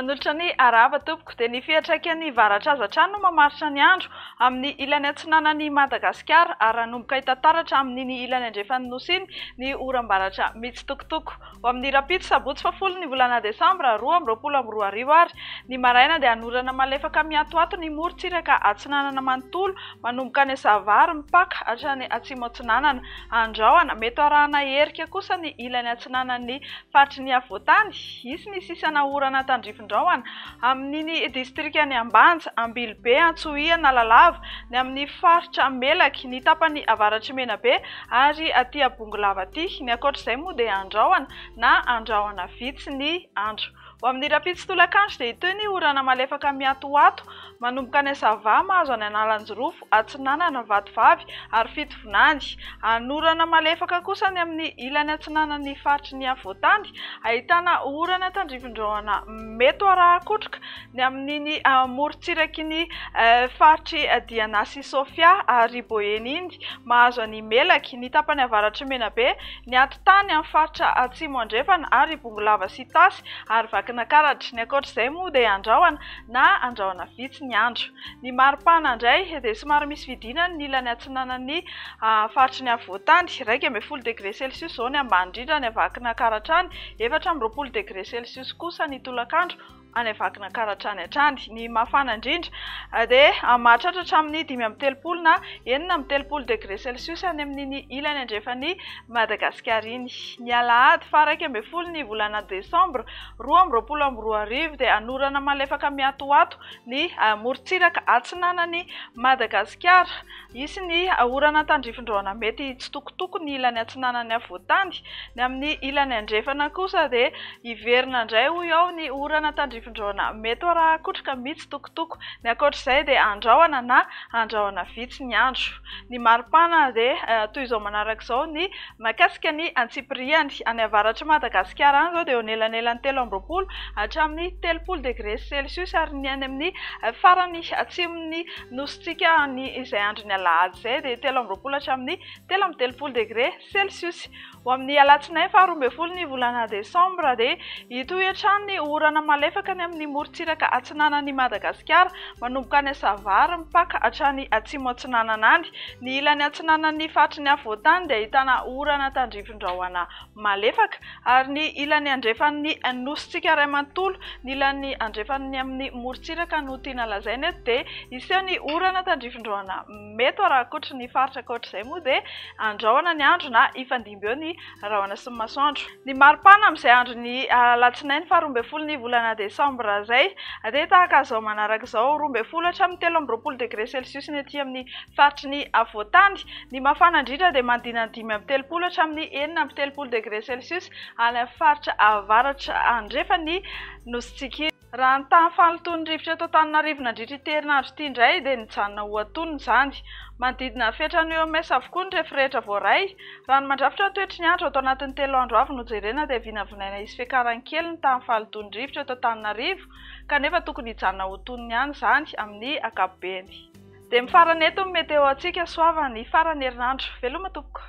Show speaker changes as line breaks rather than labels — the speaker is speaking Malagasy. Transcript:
Manolotra ny araba tompoko dia ny fiantraikan'ny varatra no mamaritra ny andro amin'ny ilany atsinanan'ny Madagasikara ary hanomboka hitantaratra amin'ny ilany andrefan'ny nosy iny ny oram-baratra mitsitokotoko. Ho amin'ny rapitso sabotsy fafolo ny volana Desambra 2024 ary ny maraina dia hanorana malefaka miatoato ny morontsiraka atsinanana manontolo manomboka ny Savary mipaka hatrany atsimo atsinanana. Andrahoana mety arahana herika kosa ny ilany atsinanan'ny faritry ny Avoatany. Isy ny sisana orana tandrifin-drahona amin'ny distrikany Ambanja, Ambilobe, Antsohiana, Analalava, ny amin'ny faritra Melaky, ny tapany avaratry Menabe ary aty Abongolava aty. Ny ankoatr'izay moa dia andrahoana na andrahoana vitsy ny andro. Ho amin'ny rapitso tolakandro dia ito ny orana malefaka miatoato manomboka ny Sava mahazo any Analanjorofo, Atsinanana, Vatovavy ary Fitovonany. Anorana malefaka kosa ny amin'ny ilany atsinanan'ny faritry ny Avoatany, ahitana orana tandrifin-drahona mety araha-kotroka ny amin'ny morontsiraky ny faritry Dianasy Sofia ary Boenindy mahazo any Melaky, ny tapany avaratry Menabe, ny Antotany amin'ny faritra Atsimo Andrefana ary Bongolava sy Tasy ary Vakinakaratra. Ny ankoatr'izay moa dia andrahoana na andrahoana vitsy ny andro. Ny maripana indray dia somary misy vidinany ny ilany atsinanan'ny faritry ny Avoatany, 1.0°C zao ny ambany indrindra ny Vakinakaratra any, 4.0°C kosa ny tolakandro any Vakinakaratra any hatrany. Ny mafana indrindra dia mahatratra hatramin'ny 5.3 na 4.0°C any amin'ny ilany andrefan'ny Madagasikara iny. Ny Alahady fa 1.10 ny volana Desambra 2024 dia anorana malefaka miatoato ny morontsiraka atsinanan'ny Madagasikara. Isy ny orana tandrifin-drahona mety hitsitokotoko ny ilany atsinanan'ny Avoatany. Ny amin'ny ilany andrefana kosa dia iverina indray hoy ao ny orana tandrifin-drahona mety araha-kotroka mitsitokotoko. Ny ankoatr'izay dia andrahoana na andrahoana vitsy ny andro. Ny maripana dia toy izao manaraka izao ny mahakasika ny Antsipiriany any avaratry Madagasikara any izao dia eo anelan'ny 13 hatramin'ny 30°C ary ny any amin'ny farany atsimon'ny nositsika ny izay andro ny Alahady izay dia 13 hatramin'ny 13.0°C. Ho amin'ny alatsinainy fa 12 ny volana Desambra dia ito hatrany ny orana malefaka ny amin'ny morontsiraka atsinanan'ny Madagasikara manomboka ny Savary mipaka hatrany atsimo atsinanana any. Ny ilany atsinanan'ny faritry ny Avoatany dia ahitana orana tandrifin-drahona malefaka ary ny ilany andrefan'ny nositsika iray manontolo, ny ilany andrefan'ny amin'ny morontsiraka no tiana lazaina eto dia iseho ny orana tandrifin-drahona mety araha-kotry ny faritra ankoatr'izay moa dia andrahoana ny andro na ifandimby eo ny rahona sy ny masoandro. Ny maripana amin'izay andro ny alatsinainy fa 12 ny volana Desambra izay dia tahaka izao manaraka izao 12 hatramin'ny 13.0°C ny aty amin'ny faritry ny Avoatany. Ny mafana indrindra dia mandina 5.30 hatramin'ny 4.0°C any amin'ny faritra avaratra andrefan'ny nositsika. Raha ny tany fanotony rivotra eto Antananarivo nandritra ity herinandro ity indray dia nijanona ho antonony izany. Manodidina fetrany eo mesa avokoa ny rehetra voaray. Raha ny mandrafitra toetry ny andro atao anatin'ny 3 andro avy no jerena dia vinavinaina isy fiakarany kely ny tany fanotony rivotra eto Antananarivo kanefa tokony hijanona ho antonony ihany izany amin'ny ankapobeny. Dia mifarana eto ny meteo antsika soava ny farany herinandro. Veloma tompoko.